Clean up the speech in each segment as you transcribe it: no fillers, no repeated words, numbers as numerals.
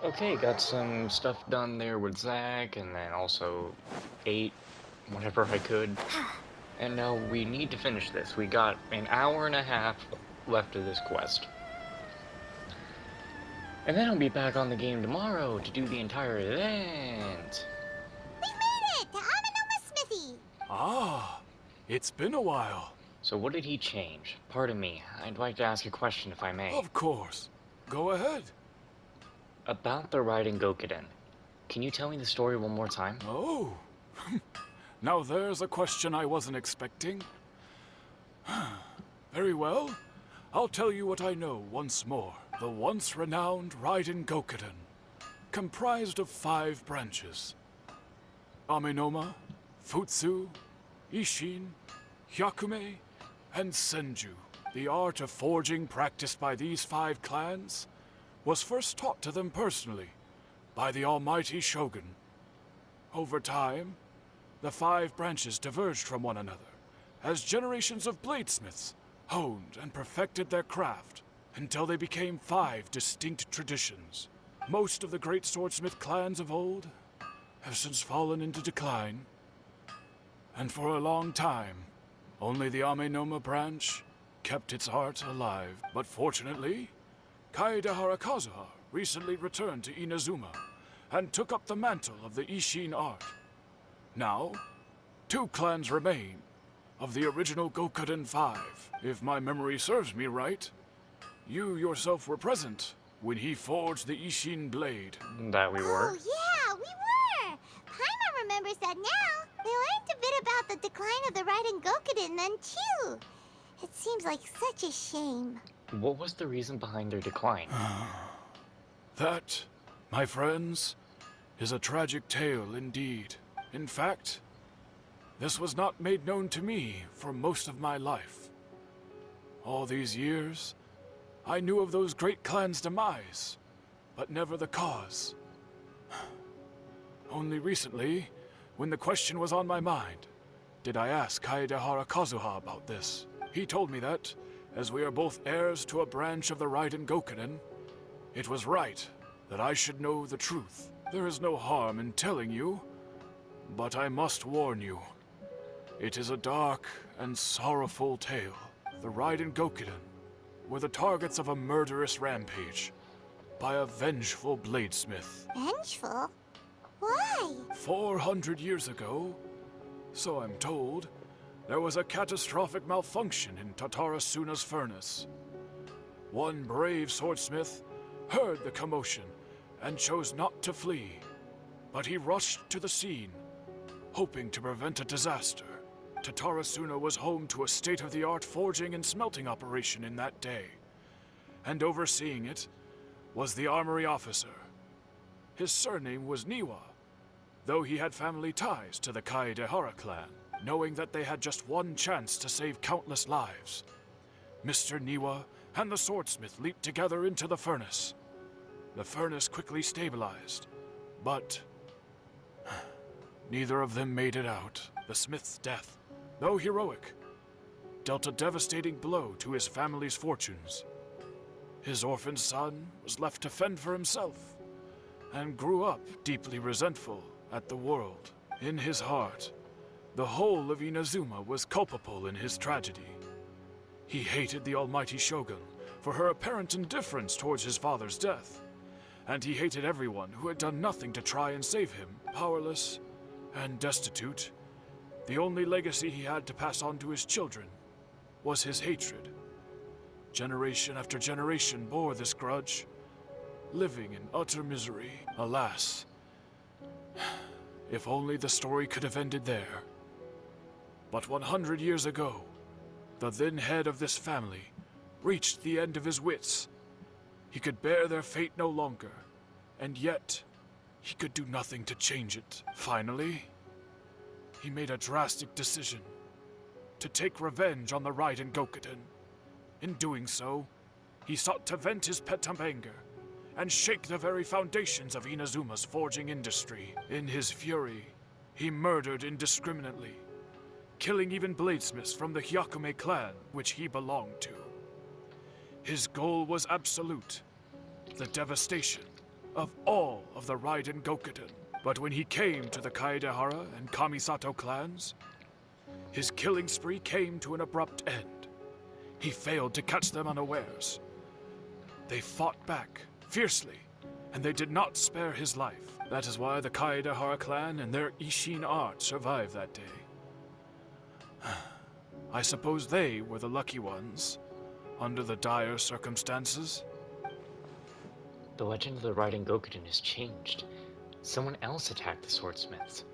Okay, got some stuff done there with Zach, and then also ate whatever I could. And now we need to finish this. We got an hour and a half left of this quest. And then I'll be back on the game tomorrow to do the entire event. We made it to Amanoma Smithy! Ah, it's been a while. So what did he change? Pardon me, I'd like to ask a question if I may. Of course. Go ahead. About the Raiden Gokuden. Can you tell me the story one more time? Oh. Now there's a question I wasn't expecting. Very well. I'll tell you what I know once more. The once renowned Raiden Gokuden, comprised of 5 branches. Amenoma, Futsu, Ishin, Hyakume, and Senju. The art of forging practiced by these 5 clans was first taught to them personally by the almighty Shogun. Over time, the 5 branches diverged from one another as generations of bladesmiths honed and perfected their craft until they became 5 distinct traditions. Most of the great swordsmith clans of old have since fallen into decline, and for a long time, only the Amenoma branch kept its art alive. But fortunately, Kaedehara Kazuha recently returned to Inazuma and took up the mantle of the Ishin art. Now, 2 clans remain of the original Gokuden 5. If my memory serves me right, you yourself were present when he forged the Ishin blade. That we were. Oh, yeah, we were! Paimon remembers that now. We learned a bit about the decline of the Raiden Gokuden then, too. It seems like such a shame. What was the reason behind their decline? That, my friends, is a tragic tale indeed. In fact, this was not made known to me for most of my life. All these years, I knew of those great clans' demise, but never the cause. Only recently, when the question was on my mind, did I ask Kaedehara Kazuha about this. He told me that, as we are both heirs to a branch of the Raiden Gokuden, it was right that I should know the truth. There is no harm in telling you, but I must warn you. It is a dark and sorrowful tale. The Raiden Gokuden were the targets of a murderous rampage by a vengeful bladesmith. Vengeful? Why? 400 years ago, so I'm told, there was a catastrophic malfunction in Tatarasuna's furnace. One brave swordsmith heard the commotion and chose not to flee, but he rushed to the scene, hoping to prevent a disaster. Tatarasuna was home to a state-of-the-art forging and smelting operation in that day, and overseeing it was the armory officer. His surname was Niwa, though he had family ties to the Kaedehara clan. Knowing that they had just one chance to save countless lives, Mr. Niwa and the swordsmith leaped together into the furnace. The furnace quickly stabilized, but neither of them made it out. The smith's death, though heroic, dealt a devastating blow to his family's fortunes. His orphaned son was left to fend for himself, and grew up deeply resentful at the world. In his heart, the whole of Inazuma was culpable in his tragedy. He hated the almighty Shogun for her apparent indifference towards his father's death, and he hated everyone who had done nothing to try and save him. Powerless and destitute, the only legacy he had to pass on to his children was his hatred. Generation after generation bore this grudge, living in utter misery. Alas, if only the story could have ended there. But 100 years ago, the then head of this family reached the end of his wits. He could bear their fate no longer, and yet he could do nothing to change it. Finally, he made a drastic decision to take revenge on the Raiden Gokuden. In doing so, he sought to vent his pent anger and shake the very foundations of Inazuma's forging industry. In his fury, he murdered indiscriminately, killing even bladesmiths from the Hyakume clan, which he belonged to. His goal was absolute, the devastation of all of the Raiden Gokuden. But when he came to the Kaedehara and Kamisato clans, his killing spree came to an abrupt end. He failed to catch them unawares. They fought back fiercely, and they did not spare his life. That is why the Kaedehara clan and their Ishin art survived that day. I suppose they were the lucky ones, under the dire circumstances. The legend of the Raiden Gokuden has changed. Someone else attacked the swordsmiths.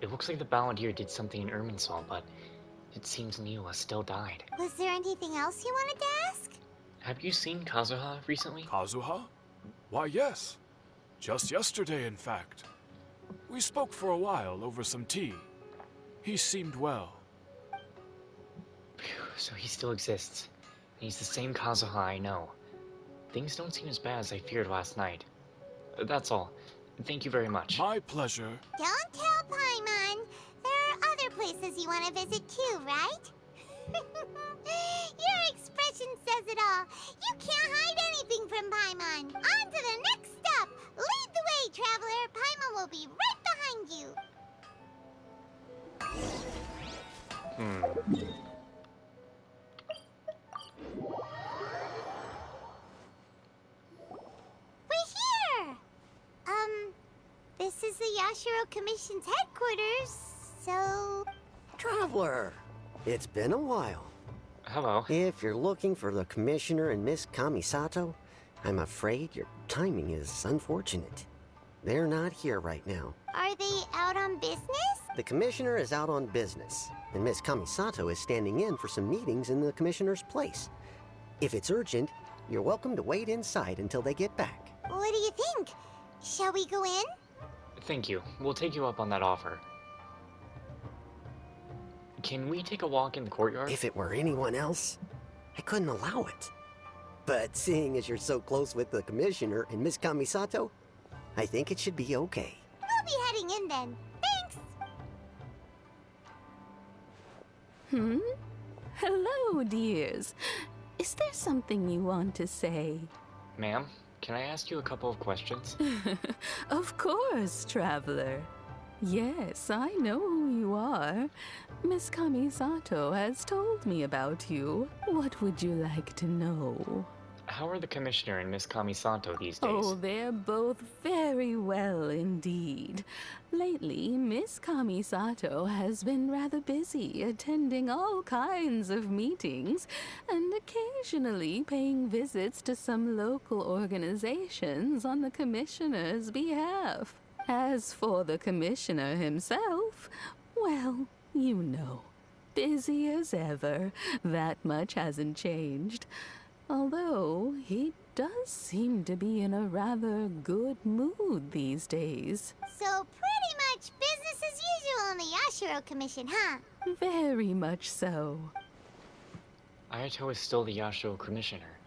It looks like the Balladeer did something in Irminsul, but it seems Neela still died. Was there anything else you wanted to ask? Have you seen Kazuha recently? Kazuha? Why, yes. Just yesterday, in fact. We spoke for a while over some tea. He seemed well. Phew, so he still exists. And he's the same Kazuha I know. Things don't seem as bad as I feared last night. That's all. Thank you very much. My pleasure. Don't tell Paimon. There are other places you want to visit too, right? Your expression says it all. You can't hide anything from Paimon. On to the next stop. Lead the way, traveler. Paimon will be right behind you. We're here. This is the Yashiro Commission's headquarters, so... Traveler, it's been a while. Hello. If you're looking for the Commissioner and Miss Kamisato, I'm afraid your timing is unfortunate. They're not here right now. Are they out on business? The Commissioner is out on business, and Miss Kamisato is standing in for some meetings in the Commissioner's place. If it's urgent, you're welcome to wait inside until they get back. What do you think? Shall we go in? Thank you. We'll take you up on that offer. Can we take a walk in the courtyard? If it were anyone else, I couldn't allow it. But seeing as you're so close with the Commissioner and Miss Kamisato, I think it should be okay. We'll be heading in then. Thanks! Hello, dears. Is there something you want to say? Ma'am, can I ask you a couple of questions? Of course, traveler. Yes, I know who you are. Miss Kamisato has told me about you. What would you like to know? How are the Commissioner and Miss Kamisato these days? Oh, they're both very well indeed. Lately, Miss Kamisato has been rather busy attending all kinds of meetings and occasionally paying visits to some local organizations on the Commissioner's behalf. As for the Commissioner himself, well, you know, busy as ever. That much hasn't changed. Although, he does seem to be in a rather good mood these days. So pretty much business as usual in the Yashiro Commission, huh? Very much so. Ayato is still the Yashiro Commissioner.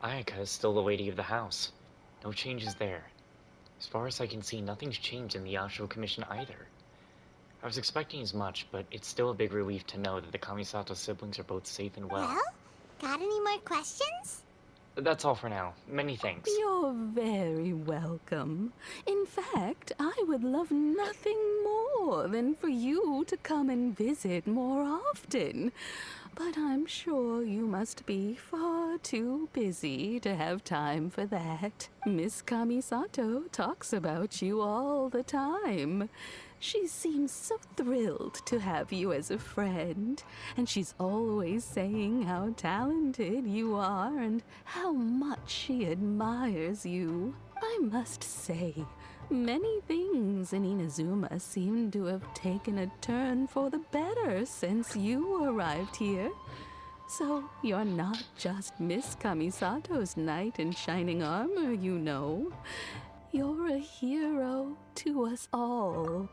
Ayaka is still the lady of the house. No changes there. As far as I can see, nothing's changed in the Yashiro Commission either. I was expecting as much, but it's still a big relief to know that the Kamisato siblings are both safe and well. Well, got any more questions? That's all for now. Many thanks. You're very welcome. In fact, I would love nothing more than for you to come and visit more often. But I'm sure you must be far too busy to have time for that. Miss Kamisato talks about you all the time. She seems so thrilled to have you as a friend, and she's always saying how talented you are and how much she admires you. I must say, many things in Inazuma seem to have taken a turn for the better since you arrived here. So you're not just Miss Kamisato's knight in shining armor, you know. You're a hero to us all.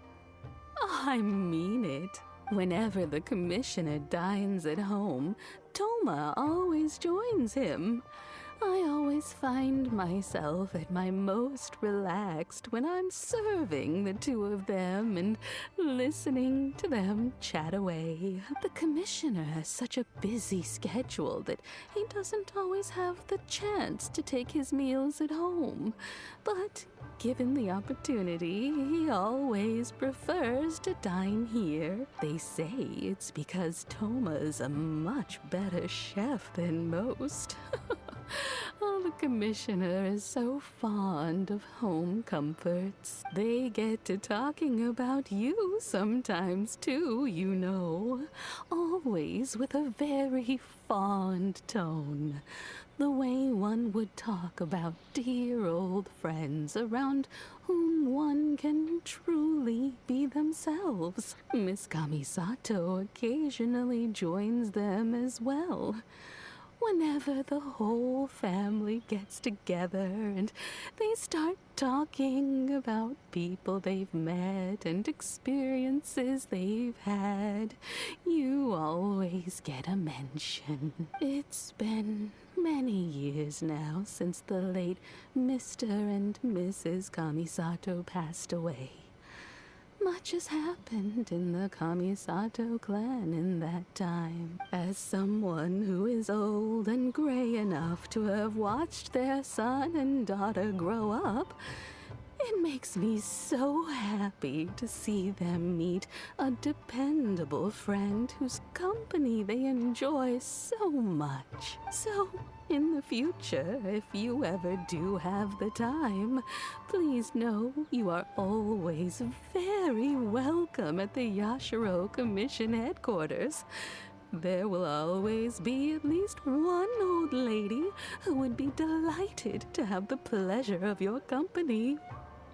I mean it. Whenever the Commissioner dines at home, Toma always joins him. I always find myself at my most relaxed when I'm serving the two of them and listening to them chat away. The commissioner has such a busy schedule that he doesn't always have the chance to take his meals at home. But given the opportunity, he always prefers to dine here. They say it's because Toma's a much better chef than most. Oh, the commissioner is so fond of home comforts. They get to talking about you sometimes too, you know. Always with a very fond tone. The way one would talk about dear old friends around whom one can truly be themselves. Miss Kamisato occasionally joins them as well. Whenever the whole family gets together and they start talking about people they've met and experiences they've had, you always get a mention. It's been many years now since the late Mr. and Mrs. Kamisato passed away. Much has happened in the Kamisato clan in that time. As someone who is old and gray enough to have watched their son and daughter grow up, it makes me so happy to see them meet a dependable friend whose company they enjoy so much. So, in the future, if you ever do have the time, please know you are always very welcome at the Yashiro Commission headquarters. There will always be at least one old lady who would be delighted to have the pleasure of your company.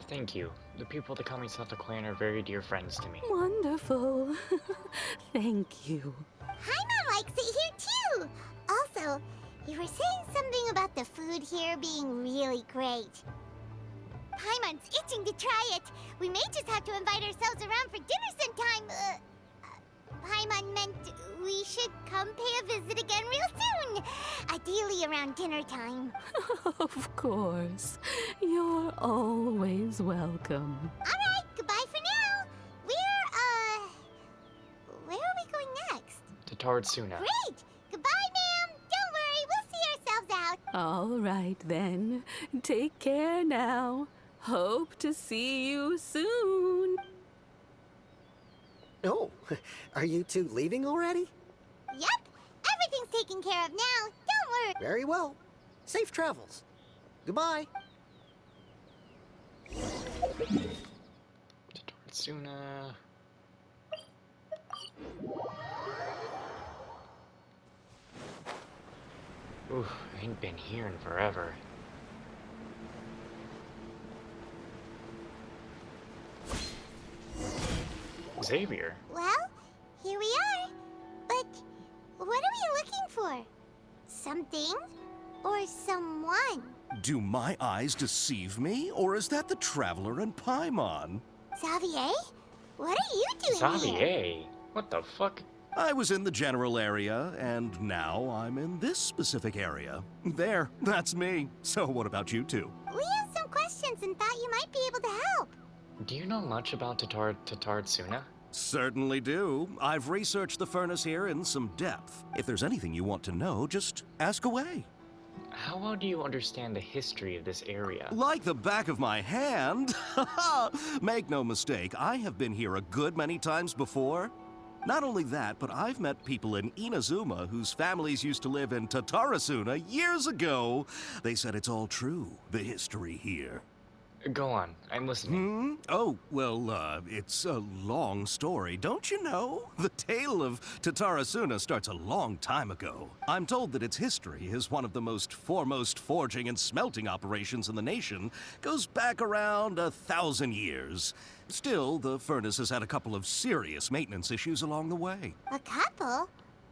Thank you. The people of the Kamisato clan are very dear friends to me. Wonderful. Thank you. Paimon likes it here too. Also, you were saying something about the food here being really great. Paimon's itching to try it. We may just have to invite ourselves around for dinner sometime. Paimon meant we should come pay a visit again real soon. Ideally around dinner time. Of course. You're always welcome. Alright, goodbye for now. Where are we going next? To Tardsuna. Great! Goodbye, ma'am! Don't worry, we'll see ourselves out. All right, then. Take care now. Hope to see you soon. Oh, are you two leaving already? Yep, everything's taken care of now. Don't worry. Very well. Safe travels. Goodbye. To Tardsuna. Ooh, I ain't been here in forever. Xavier? Well, here we are. But what are we looking for? Something or someone? Do my eyes deceive me, or is that the Traveler and Paimon? Xavier? What are you doing here? Xavier? What the fuck? I was in the general area, and now I'm in this specific area. There, that's me. So what about you two? We have some questions and thought you might be able to help. Do you know much about Tardsuna? Certainly do. I've researched the furnace here in some depth. If there's anything you want to know, just ask away. How well do you understand the history of this area? Like the back of my hand. Make no mistake, I have been here a good many times before. Not only that, but I've met people in Inazuma whose families used to live in Tatarasuna years ago. They said it's all true, the history here. Go on, I'm listening. Oh, well, it's a long story, don't you know? The tale of Tatarasuna starts a long time ago. I'm told that its history is one of the most foremost forging and smelting operations in the nation. Goes back around 1,000 years. Still, the furnace has had a couple of serious maintenance issues along the way. A couple?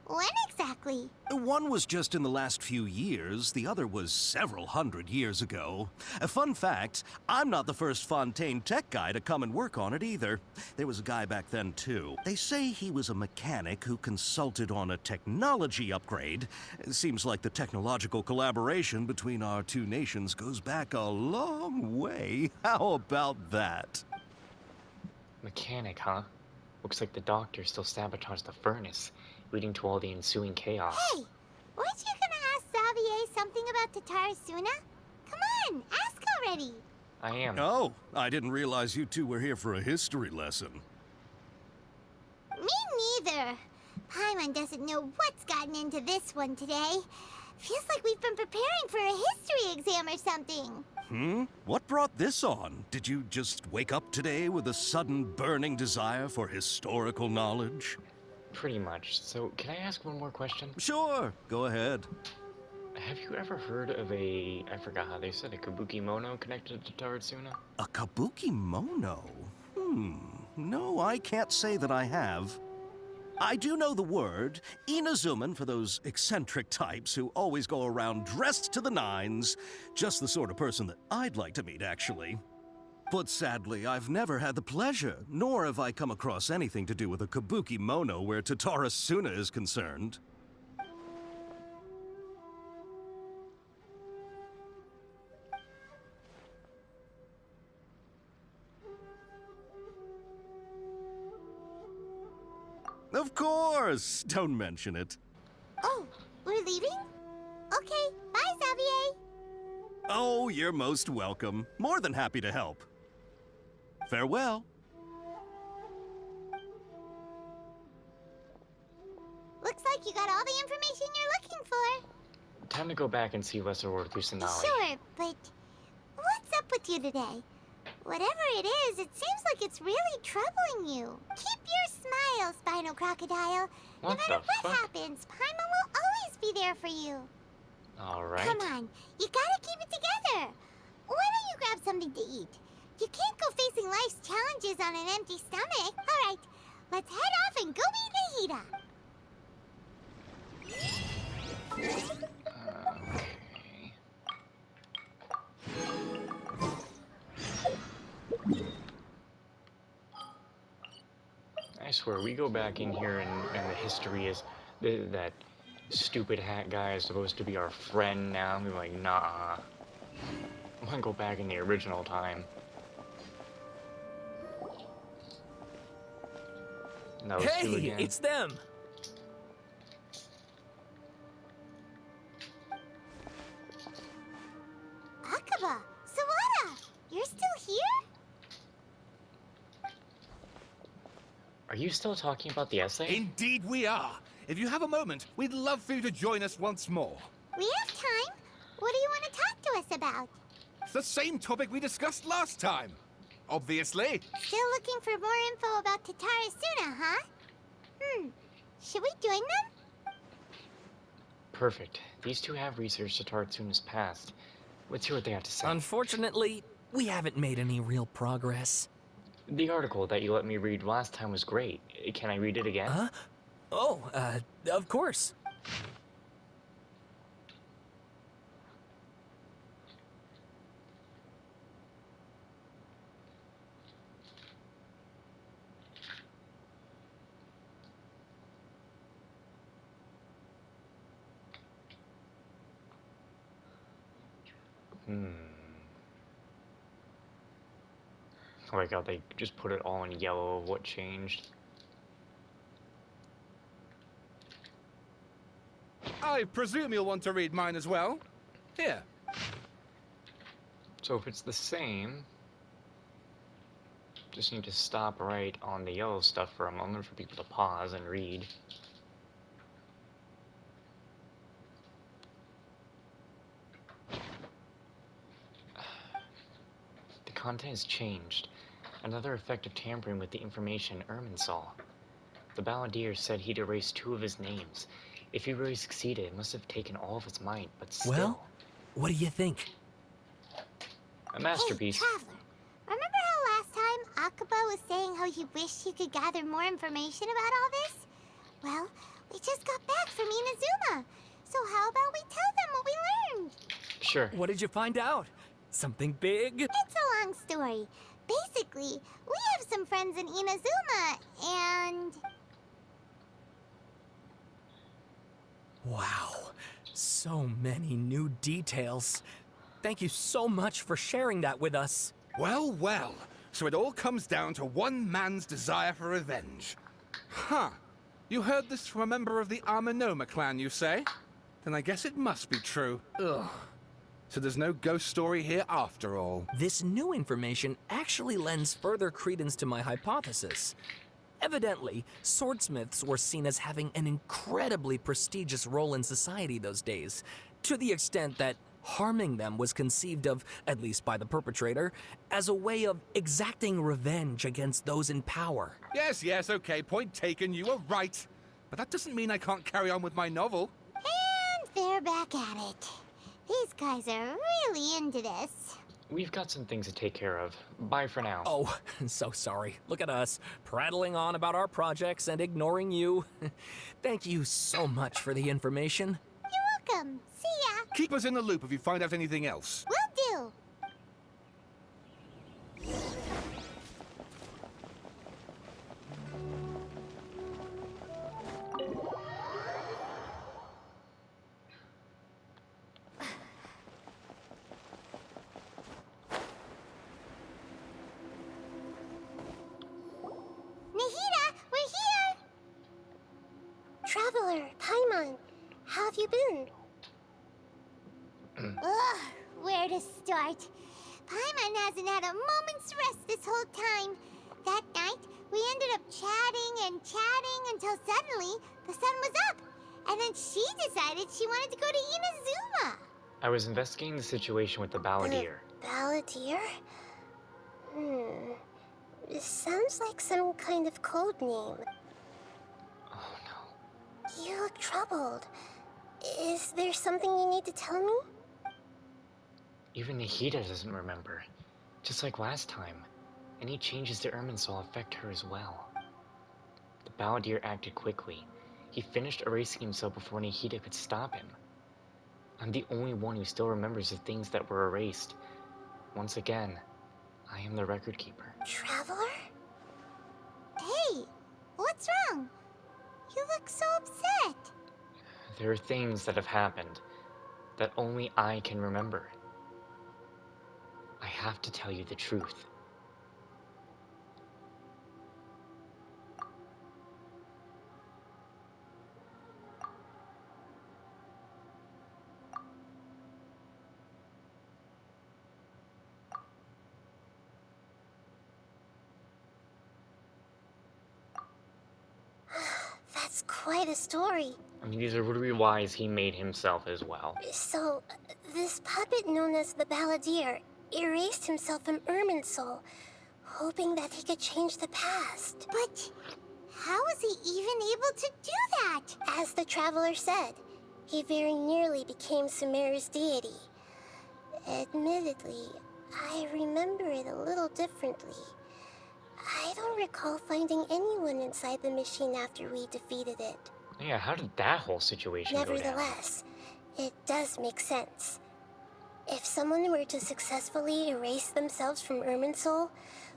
When exactly? One was just in the last few years, the other was several hundred years ago. A fun fact, I'm not the first Fontaine tech guy to come and work on it either. There was a guy back then too. They say he was a mechanic who consulted on a technology upgrade. It seems like the technological collaboration between our two nations goes back a long way. How about that? Mechanic, huh? Looks like the doctor still sabotaged the furnace, leading to all the ensuing chaos. Hey, weren't you gonna ask Xavier something about the Tarasuna? Come on, ask already. I am. Oh, I didn't realize you two were here for a history lesson. Me neither. Paimon doesn't know what's gotten into this one today. Feels like we've been preparing for a history exam or something. What brought this on? Did you just wake up today with a sudden burning desire for historical knowledge? Pretty much. So, can I ask one more question? Sure, go ahead. Have you ever heard of I forgot how they said it, Kabuki Mono connected to Tarasuna? A kabuki mono? No, I can't say that I have. I do know the word, Inazuman for those eccentric types who always go around dressed to the nines. Just the sort of person that I'd like to meet, actually. But sadly, I've never had the pleasure, nor have I come across anything to do with a kabuki mono where Tatarasuna is concerned. Of course! Don't mention it. Oh, we're leaving? Okay, bye, Xavier. Oh, you're most welcome. More than happy to help. Farewell. Looks like you got all the information you're looking for. Time to go back and see Lesser Lord Kusanali. Sure, but what's up with you today? Whatever it is, it seems like it's really troubling you. Keep your smile, Spinal Crocodile. No What matter the what fuck? happens, Paimon will always be there for you. Alright. Come on, you gotta keep it together. Why don't you grab something to eat? You can't go facing life's challenges on an empty stomach. All right, let's head off and go meet Nahida. Okay. I swear, we go back in here and the history is that stupid hat guy is supposed to be our friend now. I'm like, nah. I'm gonna go back in the original time. Those two Hey, again. it's them! Akaba, Sawada, you're still here? Are you still talking about the essay? Indeed we are. If you have a moment, we'd love for you to join us once more. We have time. What do you want to talk to us about? It's the same topic we discussed last time. Obviously. Still looking for more info about Tatarasuna, huh? Should we join them? Perfect. These two have researched Taratsuna's past. Let's hear what they have to say. Unfortunately, we haven't made any real progress. The article that you let me read last time was great. Can I read it again? Huh? Oh, of course. Oh my god, they just put it all in yellow of what changed. I presume you'll want to read mine as well. Here. So if it's the same, just need to stop right on the yellow stuff for a moment for people to pause and read. The content has changed. Another effect of tampering with the information Ermin saw. The balladeer said he'd erased 2 of his names. If he really succeeded, it must have taken all of its might, but still. Well, what do you think? A masterpiece. Hey, Traveler, remember how last time Akaba was saying how he wished he could gather more information about all this? Well, They just got back from Inazuma. So how about we tell them what we learned? Sure. What did you find out? Something big? It's a long story. Basically, we have some friends in Inazuma, and... Wow. So many new details. Thank you so much for sharing that with us. Well, well. So it all comes down to one man's desire for revenge. Huh. You heard this from a member of the Amanoma clan, you say? Then I guess it must be true. Ugh. So there's no ghost story here after all. This new information actually lends further credence to my hypothesis. Evidently, swordsmiths were seen as having an incredibly prestigious role in society those days, to the extent that harming them was conceived of, at least by the perpetrator, as a way of exacting revenge against those in power. Yes, okay, point taken, you were right. But that doesn't mean I can't carry on with my novel. And they're back at it. These guys are really into this. We've got some things to take care of. Bye for now. Oh, so sorry. Look at us, prattling on about our projects and ignoring you. Thank you so much for the information. You're welcome. See ya. Keep us in the loop if you find out anything else. Will do. Nahida, we're here! Traveler, Paimon, how have you been? Ugh, where to start? Paimon hasn't had a moment's rest this whole time. That night, we ended up chatting and chatting until suddenly the sun was up. And then she decided she wanted to go to Inazuma. I was investigating the situation with the Balladeer. Balladeer? It sounds like some kind of code name. Oh no. You look troubled. Is there something you need to tell me? Even Nahida doesn't remember. Just like last time. Any changes to Irminsul affect her as well. The Balladeer acted quickly. He finished erasing himself before Nahida could stop him. I'm the only one who still remembers the things that were erased. Once again, I am the record keeper. Traveler? Hey, what's wrong? You look so upset. There are things that have happened that only I can remember. I have to tell you the truth. That's quite a story. I mean, these are really wise he made himself as well. So, this puppet known as the Balladeer erased himself from Irminsul, hoping that he could change the past. But how was he even able to do that? As the Traveler said, he very nearly became Sumeru's deity. Admittedly, I remember it a little differently. I don't recall finding anyone inside the machine after we defeated it. Yeah, how did that whole situation go down? Nevertheless, it does make sense. If someone were to successfully erase themselves from Irminsul,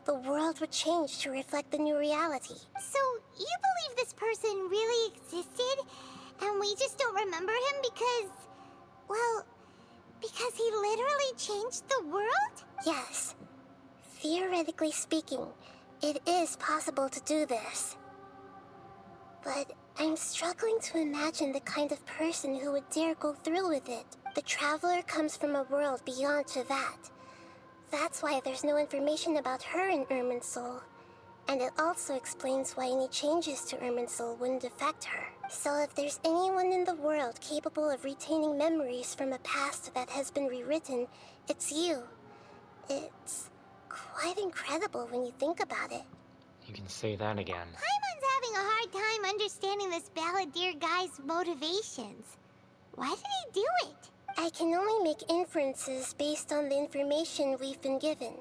the world would change to reflect the new reality. So, you believe this person really existed, and we just don't remember him because... well, because he literally changed the world? Yes. Theoretically speaking, it is possible to do this. But I'm struggling to imagine the kind of person who would dare go through with it. The Traveler comes from a world beyond to that. That's why there's no information about her in Irminsul. And it also explains why any changes to Irminsul wouldn't affect her. So if there's anyone in the world capable of retaining memories from a past that has been rewritten, it's you. It's quite incredible when you think about it. You can say that again. Paimon's having a hard time understanding this Balladeer guy's motivations. Why did he do it? I can only make inferences based on the information we've been given.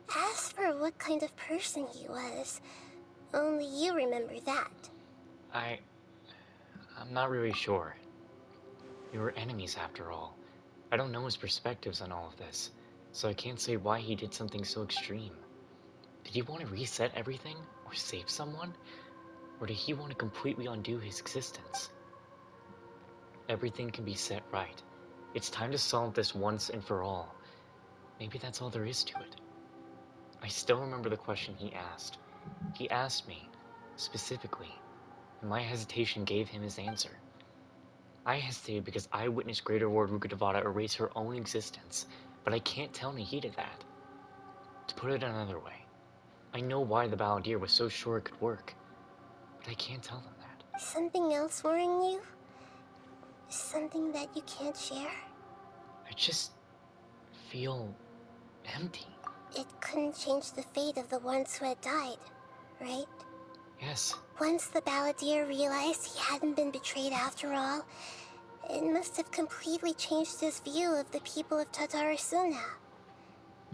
As for what kind of person he was, only you remember that. I'm not really sure. We were enemies after all. I don't know his perspectives on all of this, so I can't say why he did something so extreme. Did he want to reset everything, or save someone? Or did he want to completely undo his existence? Everything can be set right. It's time to solve this once and for all. Maybe that's all there is to it. I still remember the question he asked. He asked me, specifically, and my hesitation gave him his answer. I hesitated because I witnessed Greater Lord Rukkhadevata erase her own existence, but I can't tell Nahida that. To put it another way, I know why the Balladeer was so sure it could work, but I can't tell them that. Something else worrying you? Something that you can't share? I just feel empty. It couldn't change the fate of the ones who had died, right? Yes, Once the Balladeer realized he hadn't been betrayed after all, it must have completely changed his view of the people of Tatarasuna.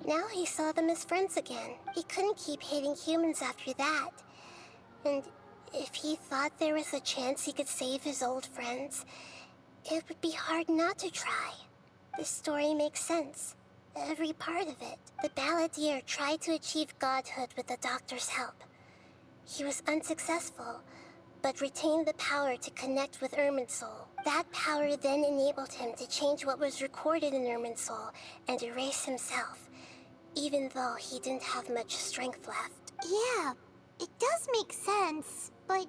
Now he saw them as friends again. He couldn't keep hating humans after that. And if he thought there was a chance he could save his old friends, it would be hard not to try. The story makes sense. Every part of it. The Balladeer tried to achieve godhood with the doctor's help. He was unsuccessful, but retained the power to connect with Irminsul. That power then enabled him to change what was recorded in Irminsul and erase himself, even though he didn't have much strength left. Yeah, it does make sense, but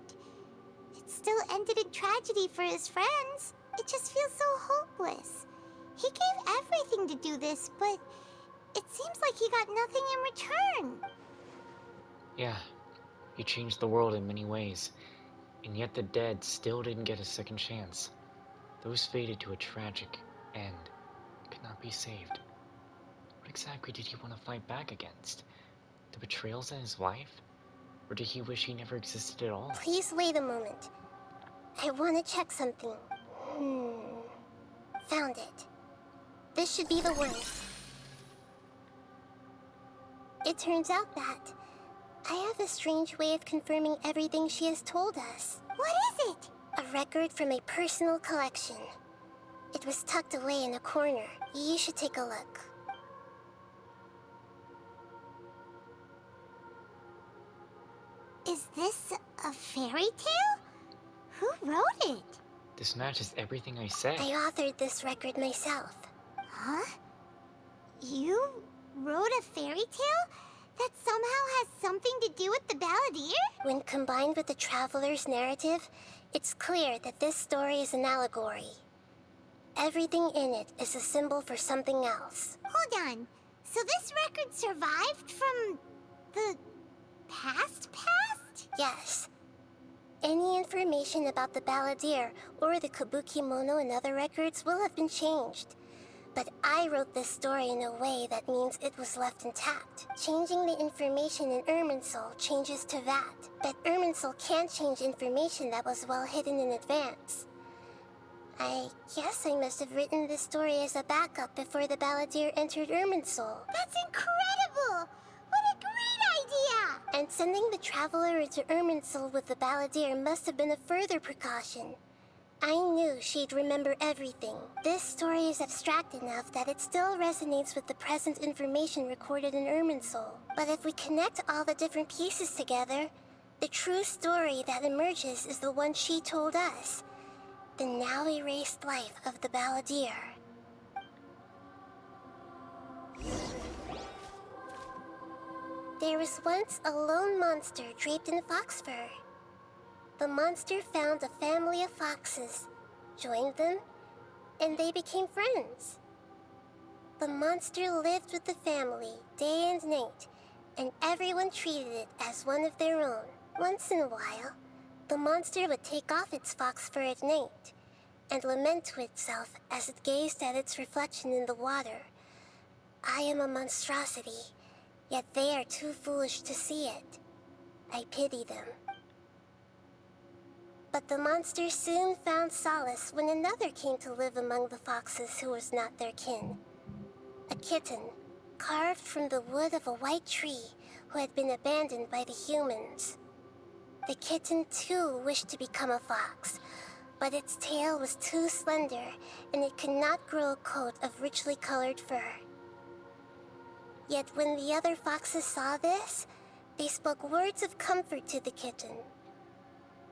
it still ended in tragedy for his friends. It just feels so hopeless. He gave everything to do this, but it seems like he got nothing in return. yeah, he changed the world in many ways, and yet the dead still didn't get a second chance. Those fated to a tragic end could not be saved. What exactly did he want to fight back against? The betrayals in his wife? Or did he wish he never existed at all? Please wait a moment. I want to check something. Found it. This should be the one. It turns out that I have a strange way of confirming everything she has told us. What is it? A record from a personal collection. It was tucked away in a corner. You should take a look. Is this a fairy tale? Who wrote it? This matches everything I said. I authored this record myself. Huh? You wrote a fairy tale that somehow has something to do with the Balladeer? When combined with the Traveler's narrative, it's clear that this story is an allegory. Everything in it is a symbol for something else. Hold on. So this record survived from the past? Yes. Any information about the Balladeer or the Kabuki Mono and other records will have been changed. But I wrote this story in a way that means it was left intact. Changing the information in Irminsul changes to that. But Irminsul can't change information that was well hidden in advance. I guess I must have written this story as a backup before the Balladeer entered Irminsul. That's incredible! What a great idea! And sending the Traveler into Irminsul with the Balladeer must have been a further precaution. I knew she'd remember everything. This story is abstract enough that it still resonates with the present information recorded in Irminsul. But if we connect all the different pieces together, the true story that emerges is the one she told us. The now erased life of the Balladeer. There was once a lone monster draped in fox fur. The monster found a family of foxes, joined them, and they became friends. The monster lived with the family day and night, and everyone treated it as one of their own. Once in a while, the monster would take off its fox fur at night and lament to itself as it gazed at its reflection in the water. I am a monstrosity, yet they are too foolish to see it. I pity them. But the monster soon found solace when another came to live among the foxes who was not their kin. A kitten, carved from the wood of a white tree who had been abandoned by the humans. The kitten too wished to become a fox, but its tail was too slender, and it could not grow a coat of richly colored fur. Yet when the other foxes saw this, they spoke words of comfort to the kitten.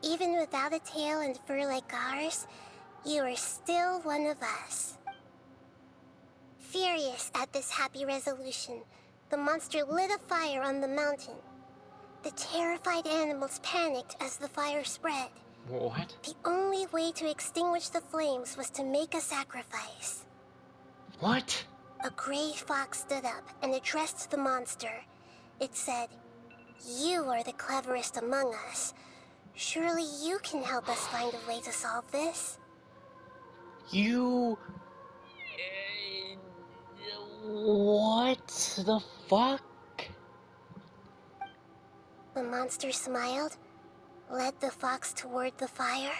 Even without a tail and fur like ours, you are still one of us. Furious at this happy resolution, the monster lit a fire on the mountain. The terrified animals panicked as the fire spread. What? The only way to extinguish the flames was to make a sacrifice. What? A gray fox stood up and addressed the monster. It said, "You are the cleverest among us. Surely you can help us find a way to solve this." You... What the fuck? The monster smiled, led the fox toward the fire,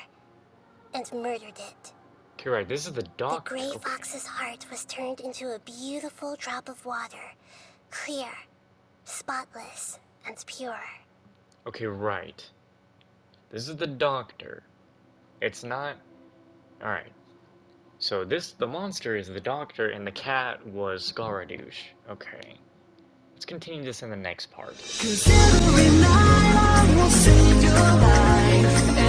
and murdered it. Correct, this is the The doctor. gray Okay. fox's heart was turned into a beautiful drop of water, clear, spotless, and pure. Okay, right. This is the doctor. It's not... Alright. So the monster is the doctor, and the cat was Scaradouche. Okay. Let's continue this in the next part. 'Cause every night I will save your life.